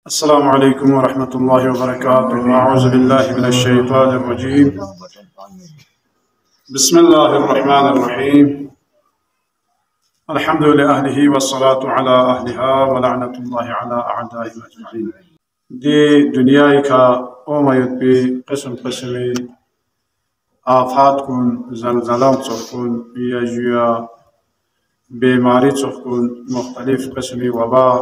السلام عليكم ورحمة الله وبركاته. أعوذ بالله من الشيطان الرجيم. بسم الله الرحمن الرحيم. الحمد لأهله والصلاة على أهلها ولعنة الله على أعدائهم أجمعين. دي دنياك أوما يتبي قسم قسمي آفات كن زلزلات تكون يجوا بماري تكون مختلف قسمي وباء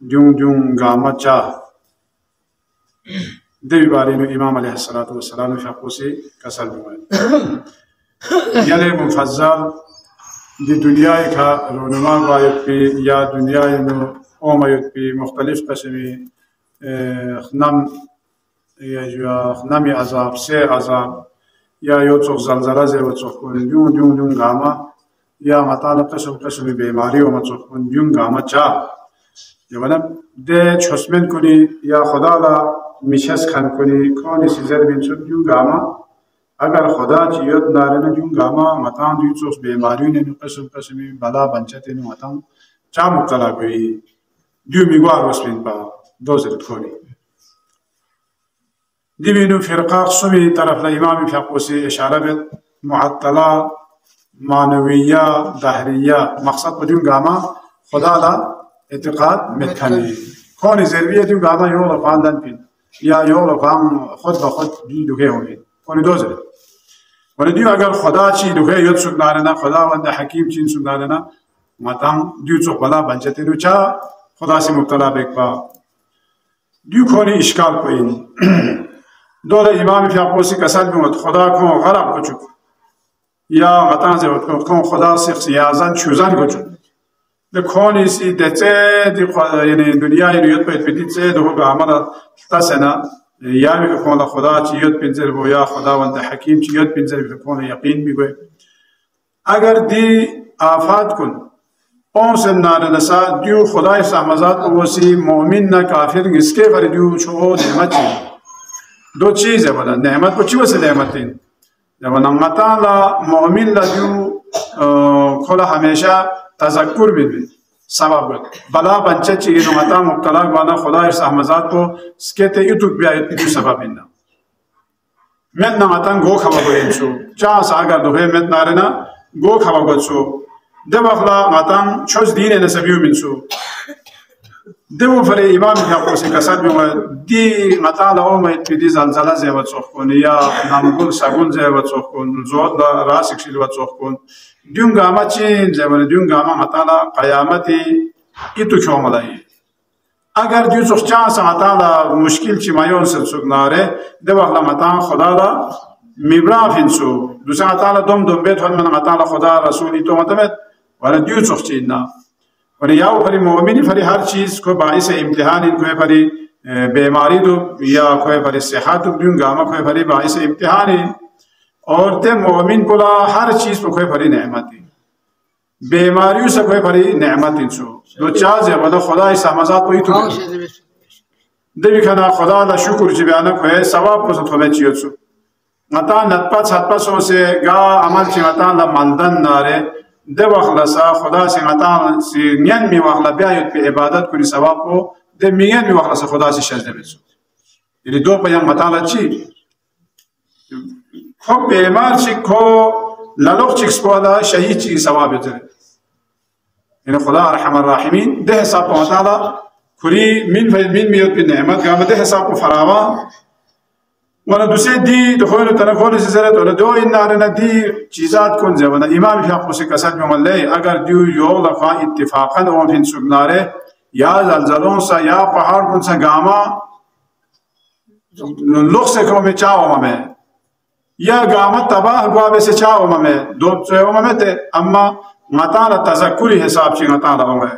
جون غامچا دي بارين امام عليه الصلاه والسلام في قوسي كسل يلي مفضل دي دنيا کا رونما بايت في يا دنيا انه اوما في مختلف قسمي خنم يا خنمي عذاب سي عذاب يا يوتو زلزلة زي وتكون جون غاما يا متى قسم بيماري وما تكون جون غامچا جوانب ده چشمن کنی یا خدا لا میشس خان کنی کانی سیزر بین شد جون گاما اگر خدا چیوت نارنه جون گاما متان دوی چوس بیماری نمی قسمی بلا بنچتی نمی متان چا مبتلا کوئی دیو میگوار وسبین با دوزرت کنی دیوینو فرقه سوی طرف الامام فقوسی اشاره بید معطلا معنویه دهریه مقصد بدون گاما خدا لا اعتقاد متکنی کانی زربیه دیو گاما یول خواندن پین یا یول خوان خود به خود دی دوگه ہوگی کانی دوزره ولی دیو اگر خدا چی دوگه یود سوک دارنا خدا وند حکیم چین سوک دارنا ماتام دیو چوک بلا بنچتی دو چا خدا سی مبتلا بکبا دیو کانی اشکال کوئین دور امام فیاقوسی کسل بیمت خدا کن غرب کچک یا متان زیوت کن خدا سی یازن چوزن کچک کونی سی دچه دی یعنی دنیا یاد پیت بدیچه دو به عمل تاسنا یا می کن خدا چی یاد پنجر بو یا خدا وند حکیم چی یاد پنجر کن یقین میگه اگر دی آفات کن اون سن نارنسا دیو خدای سامزات وسی مؤمن نه کافر اسکے پر دیو چو نعمت دو چیز ہے بنا نعمت کو چی وسه نعمتین جب نعمتان لا مؤمن لا دیو خدا ہمیشہ تذکر بھی سبب بلا بنچه چی اینو متا مبتلا گوانا خدای سحمزات کو سکیت ایتوک بیایت پیدو سبب اینا من نمتان گو خوا گوین شو چا ساگر دوه من نارنا گو خوا گوید شو دو اخلا متان چوز دین نسبیو من شو دو فری امام کسی کساد بیومد دی متا لعومید پیدی زلزله زیوت سوخ کن یا نمگل سگل زیوت سوخ کن زود راسک شیلوت سوخ کن دیون گاما چین زمان دیون گاما مطالع قیامتی ایتو کاملایی اگر دیو سوخ چانس مطالع مشکل چی مایون سرسوک ناره دو اخلا مطالع خدا دا میبرافین سو دوسر مطالع دوم بیت ون من مطالع خدا رسولی تو مطمئن ولی دیو سوخ چین نا ولی یاو پری مومنی پری هر چیز کو باعث امتحانی کوئی پری بیماری دو یا کوئی پری صحت دو دیون گاما کوئی پری باعث امتحانی اور تے مومن کولا ہر چیز پر کوئی پری نعمتی بیماریوں سے کوئی پری نعمتی سو دو چاز ہے ولی خدا اس سامزات کوئی تو دیوی کھنا خدا دا شکر چی بیانا کوئی ثواب کو ست ہمیں چیت سو مطان نتپت ستپت سو سے گا عمل چی مطان دا مندن نارے دے وخلصا خدا سی مطان سی نین می وخلا بیایت پی عبادت کنی ثواب کو دے مین می وخلصا خدا سی شجدہ بیسو یعنی دو پیان مطان چی خب بیمار چی کو لالوق چی کسپوالا شهید چی ثواب داره یعنی خدا ارحم الراحمین ده حساب کو مطالع کری من میاد به نعمت گام ده حساب کو فراوان ولی دوسری دی دخول تنقل زیرت ولی دو این نارنا دی چیزات کن زبان امام فقوسی کسات می‌مالی اگر دیو یول لفا اتفاقا اون فین سوگناره یا زلزلون سا یا پهار کن سا گاما لخت کمی چاو مامه یا گامت تباہ گوا بے سے چاو ممے دو چاو ممے تے اما مطالع تذکری حساب چی مطالع ہوئے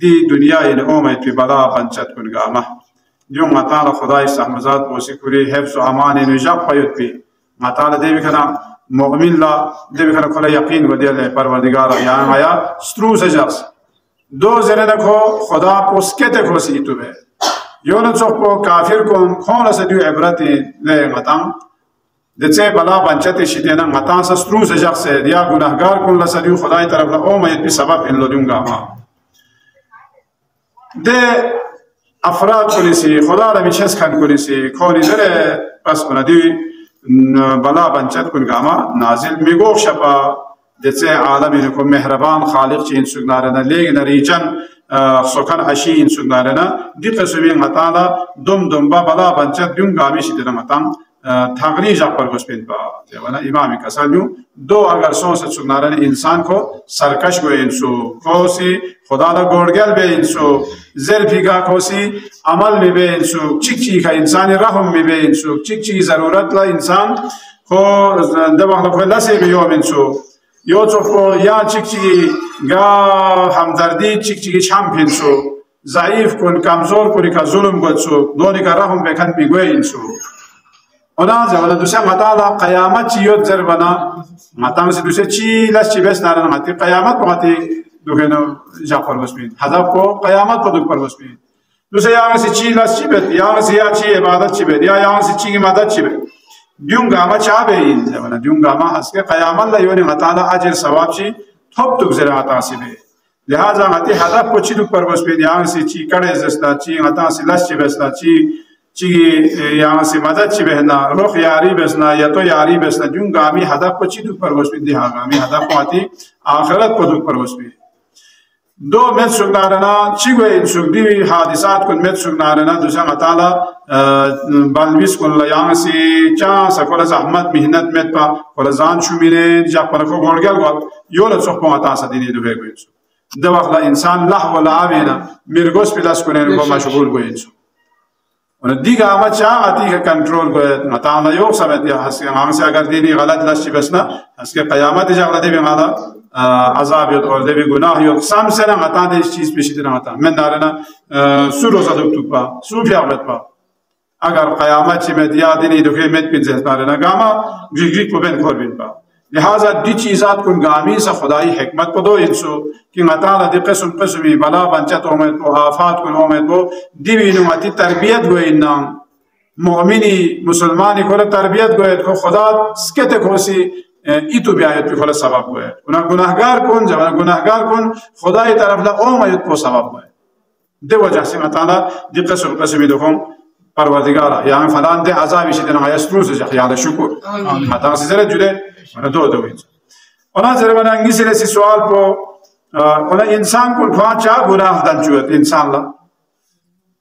دی دنیا این اومید پی بلا بنچت کن گامہ جو مطالع خدای سحمزات بوسی کری حفظ و امان نجاب پیت پی مطالع دیوی کنا مؤمن لا دیوی کنا کلا یقین و دیل پروردگار یعنی آیا سترو سے جرس دو زنه کو خدا پوسکتے کو سی تو بے یون چوک کو کافر کن کھولا سے دیو عبرتی لے مطالع دچه بلا بنچتی شدینا متان سسترو سجاق سے دیا گناہگار کن لسدیو خدای طرف لا او میت بی سبب ان لدیون گاما ده افراد کنیسی خدا را میچس کن کنیسی کونی داره پس کندی بلا بنچت کن گاما نازل میگو شپا دسه عالمی رو مهربان خالق چین سگنارنا لیگن ریچن سکن عشی این سگنارنا دی قسمی مطالا دم با بلا بنچت دیون گامی شدینا مطان تغریج پر گوشپید با دیوانا امامی کسانیو دو اگر سونس سگنارنا انسان کو سرکش گو انسو کوسی خدا را گورگل به انسو زرفیگا کوسی عمل می به انسو چیک چیک انسانی رحم می به انسو چیک چیک ضرورت لا انسان کو دباغ کو لسی بیوم انسو یو چوکو یا چیک چیکی گا همدردی چیک چیکی چمپین سو ضعیف کن کمزور کنی که ظلم گد سو دونی که رحم بکن بیگوی این سو اونا زوالا دوسه مطالا قیامت چی یود زر بنا مطالا دوسه چی لس چی بس نارن مطی قیامت پا مطی دوگنو جا پر بسمید حضاب کو قیامت پا دوگ پر بسمید دوسه یا سی چی لس چی بید یا سی یا چی عبادت چی بید یا سی چی مدد چی بید دیون گاما چا به این زمان دیون گاما هست که قیامت لا یونی مطالعه اجر ثواب چی تھوپ تو گزره متاسبه لہذا متی هدف کو چی دو پر بس به یان سی چی کڑے زستا چی متا سی لش چی بستا چی یان سی مدد چی بهنا روح یاری بسنا یا تو یاری بسنا دیون گامی هدف کو چی دو پر بس به دی ها گامی هدف کو متی آخرت کو دو پر بس به دو مت سگنارنا چی گوی سگدی حادثات کن مت سگنارنا دوسرا مطالعه بالویس کن لیان سی چا سکول زحمت مهنت مت پا کل زان شومیره جا پر کو گورگل گل یول صح پا متا سدینی دو گوی سو دو وقت انسان لح و لعابینا مرگوس پلاس کنه با مشغول گوی سو اون دیگه اما چا آتی که کنترل گوی مطالعه یوک سمت یا هستی همسی اگر دینی غلط لشی بسنا هستی قیامت جا غلطی بیمالا عذاب یود اور دبی گناه یود سام سنا متا ده چیز پیشیده نمتا من دارنا سو روزا دکتو پا سو فیاغت پا اگر قیامت چی مت یادی دوگه مت پین زهت دارنا گاما گریگ کو بین کور بین پا لہذا دی چیزات کن گامی سا خدای حکمت کو دو انسو کہ متا ده قسم قسمی بلا بنچت اومد کو آفات کن اومد کو دی بینو متی تربیت گوی نام مؤمنی مسلمانی کو تربیت گوید کو خدا سکت کوسی ایتو بیایت پی خلا سبب گوید اونا گناهگار کن جوانا گناهگار کن خدای طرف لا اوم ایت پو سبب گوید دو وجه سی مطالا دی قسم قسمی دکن پروردگارا یعنی فلان ده عذابی شدن آیست روز جا خیال شکر مطالا سی زرد جده دو اینجا اونا زربان انگیسی رسی سوال پو اونا انسان کن خواه چا گناه دن چوید انسان لا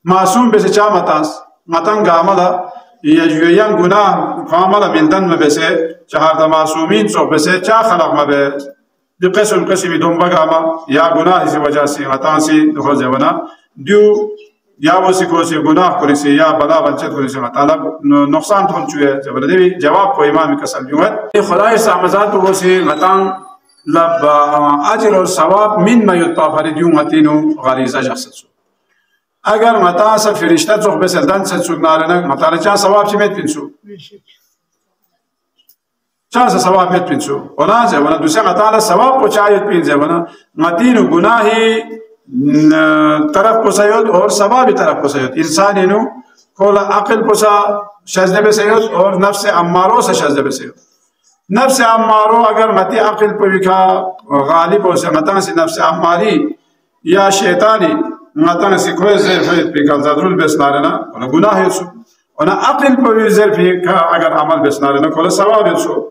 معصوم بسی چا مطاس مطان گاملا یجویان گناه کاملا ملدن مبسه چهار معصومین صبح بسه چا خلق مبس دی قسم قسمی دنبا گاما یا گناه اسی وجہ سی مطان سی دخل زبنا دیو یا وسی کوسی گناه کنیسی یا بلا بنچت کنیسی مطالب نقصان تون چوئے زبنا دیوی جواب کو امام کسل جوید خدای سامزات وسی مطان لب اجر و ثواب من ما یطافر دیو مطینو غریزه جخصت سو اگر متا سا فرشته چوخ بسل دن سد سگنارنا مطالعه چا ثواب چی میت پینسو چا سا ثواب میت پینسو اونا زبنا دوسرا مطالعه ثواب کو چایت پین زبنا متینو گناهی طرف کو سیود اور ثوابی طرف کو سیود انسانی نو کولا عقل کو سا شزده بسیود اور نفس امارو سا شزده بسیود نفس امارو اگر متی عقل پویکا غالب ہو سے متا سی نفس اماری یا شیطانی ماتان سی کوئی زیر فیت پی کال زادرول بسنارنا کولا گناه یسو اونا عقل پوی زیر فی اگر عمل بسنارنا کولا ثواب یسو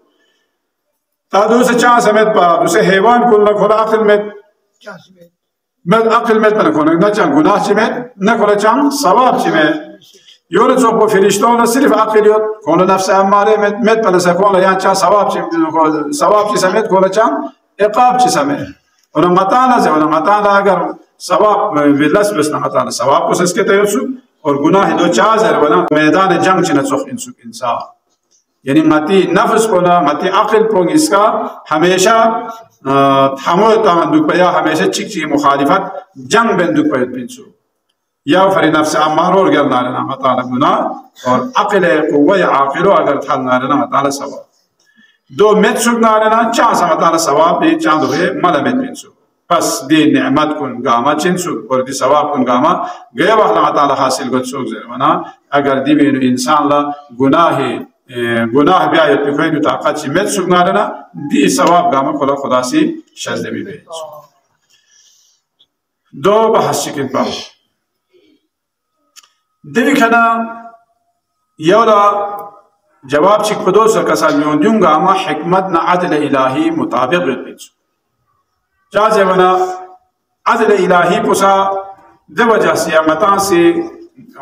تا دوسرے چاہ سمیت پا دوسرے حیوان کولا کولا عقل میت مت عقل میت پا نکونا نا چاہ گناه چی میت نا کولا چاہ ثواب چی میت یورت سو پو فرشتونا صرف عقل یوت کولا نفس امارے میت پا نسا کولا یا چاہ ثواب چی سمیت کولا چاہ اقاب چی سمیت اونا مطانا سے اونا مطانا اگر ثواب بلس بسنا مطانا ثواب کو سسکتا یوسو اور گناہ دو چازر بنا میدان جنگ چی نسخ انسان یعنی متی نفس کو نا متی عقل کو اس کا ہمیشہ تھاموتا دو پیا ہمیشہ چک چی مخالفت جنگ بن دو پیا پینسو یا فری نفس امار اور گرنا لنا مطانا گناہ اور عقل قوی عاقلو اگر تھالنا لنا مطانا ثواب دو مت سگنا لنا چانسا مطانا ثواب بھی چاندو ہے ملا مت پینسو پس دی نعمت کن گاما چنسو اور دی ثواب کن گاما گیا وقت اللہ تعالی حاصل گت سوک زرمنا اگر دی بینو انسان لا گناہ بیایت بخوی طاقت چی مت سگنا لنا دی ثواب گاما کلا خدا سی شزده بھی بیسو دو بحث چکن پاو دبي كنا يولا جواب چك بدوس كسال ميون ديونغا ما حكمتنا عدل إلهي مطابق بيتش جازي ونا عدل إلهي بوسا دو جاسيا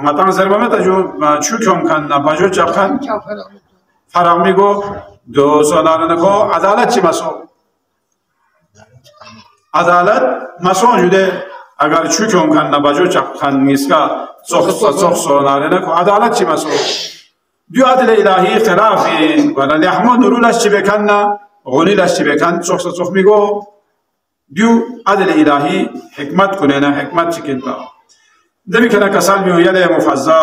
متان زربمتا جو چوكم كان باجو چاكن فرق ميگو دو سولارنكو عدالت چي مسو عدالت مسو جوده اگر چوكم كان باجو چاكن نيسكا صخ سولارنكو عدالت چي مسو ديو عدل إلهي خلافي ولا لحمو نرولاش چي بكنا غنيلاش چي بكن صخ ميگو ديو عدل إلهي حكمت كننا حكمت چكنتا دبي كنا كسال ميو يلي مفزا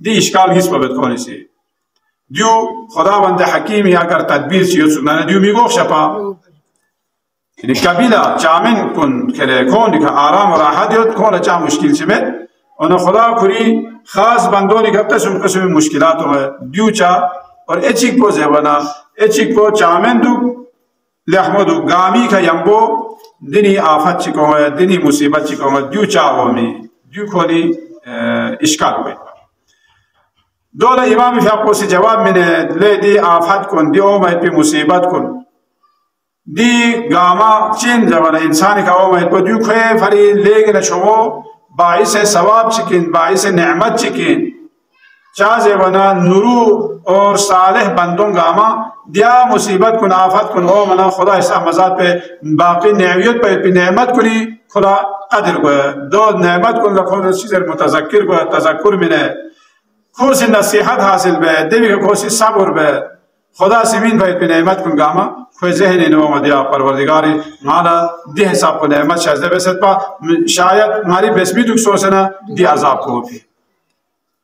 دي إشكال هيس ببتكوني سي ديو خدا بند حكيم يا كر تدبير سيوسو نانا ديو ميغوخ شپا يعني قبيلة چامن كن كده كون ديك آرام وراحة ديوت كون لچا مشكل سمت انا خدا كوري خاص بندوني كبتا سم قسم مشكلات هو ديو چا اور اچيك پو زيوانا اچيك پو چامن دو لحمو دو غامي کا يمبو ديني آفت چكو هو ديني مصيبت چكو هو ديو چا هو مي ديو كوني إشكال هو دولا امام فاقو سے جواب میں نے لے دی آفت کن دی اومید پی مصیبت کن دی گاما چین جوانا انسانی کا اومید پا دیو کھوئے فری لے گنا شمو باعث ثواب چکن باعث نعمت چکن چازے ونا نورو اور صالح بندوں گاما دیا مصیبت کن آفت کن اومنا خدا اس احمزات پہ باقی نعویت پہ نعمت کنی خدا قدر کو دو نعمت کن لکھون چیزر متذکر کو تذکر میں نے کوسی نصیحت حاصل به دیوی کوسی صبر به خدا سمین باید به نعمت کن گاما کوئی ذهنی نو مدیا پروردگاری مالا دی حساب کو نعمت شازده بسد پا شاید ماری بسمی دوک سوسنا دی عذاب کو بھی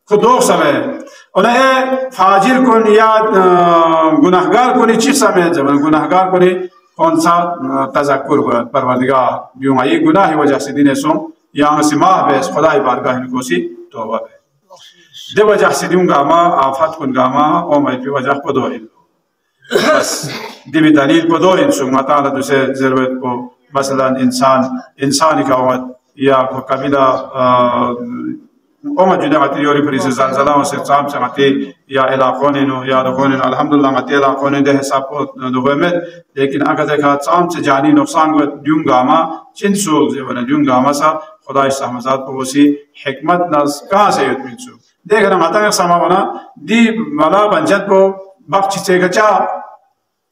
خود دوخ سمے انہیں فاجر کن یا گناہگار کنی چی سمے جب گناہگار کنی کون سا تذکر کو پروردگار بیوں آئی گناہی وجہ سے دین سو یا سماح بیس خدای بارگاہ نکوسی توبہ بے دے وجہ سے دیوں گا ما آفات کن گا ما او میں پی وجہ پدو ہلو بس دی بھی دلیل پدو ہنسو مطالعہ دوسرے ضرورت کو مثلا انسانی کا وقت یا قبیلہ اومد جدا غتی یوری پریز زلزلہ و سرسام سے غتی یا علاقونینو یا رغونینو الحمدللہ غتی علاقونین دے حساب کو دوگویمت لیکن اگر دیکھا سام سے جانی نقصان گوت دیوں گا ما چند سوگ زیوانا دیوں گا ما سا خدا اس احمزات کو وسی حکمت ناز کہاں سے یتمین سوگ دیکھ رہا ماتا سما بنا دی ملا بنجت کو بخش سے گچا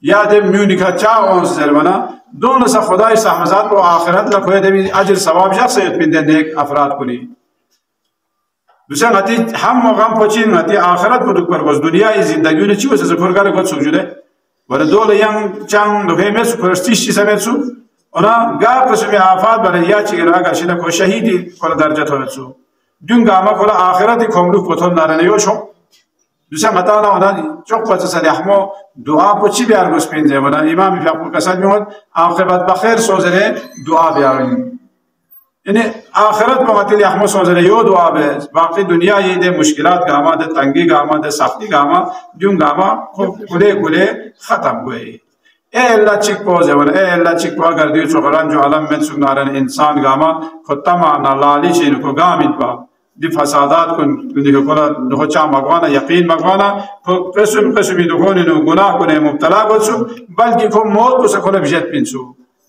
یا دے میونیکا چا اون زر بنا دون سا خدا اس احمزات کو آخرت لکھوئے دے اجر ثواب شخص یتمین دے نیک افراد کو لی دوسرا غتی هم غم پچین غتی آخرت بدوک پر وز دنیای زندگی نے چی واسه زفرگار گت سوجوده ور دول یم چان دو همس پرستیش چی سمتسو اونا گا قسم آفات برای یا چی گرا گشیدا کو شهیدی کل درجه توتسو دون گاما کل آخرت کملو پتون نارنیو شو دوسرا متانا اونا چوک پس سلیحمو دعا پچی بیار گوش پینزه ونا امام فقه کساد میاد عاقبت بخیر سوزره دعا بیارین یعنی آخرت میں مطلب احمد صلی اللہ علیہ وسلم دعا بے باقی دنیا یہ دے مشکلات گاما دے تنگی گاما دے سختی گاما جون گاما کلے کلے ختم ہوئے اے اللہ چک پوزے ولا اے اللہ چک پو اگر دیو چوکران جو علم میں سنارن انسان گاما خود تمانا لالی چین کو گامین پا دی فسادات کن دیکھو کلا دخو چا مگوانا یقین مگوانا قسم قسمی دخونی نو گناہ کنے مبتلا گوچو بلکہ کو موت کو سکولا بجت پینسو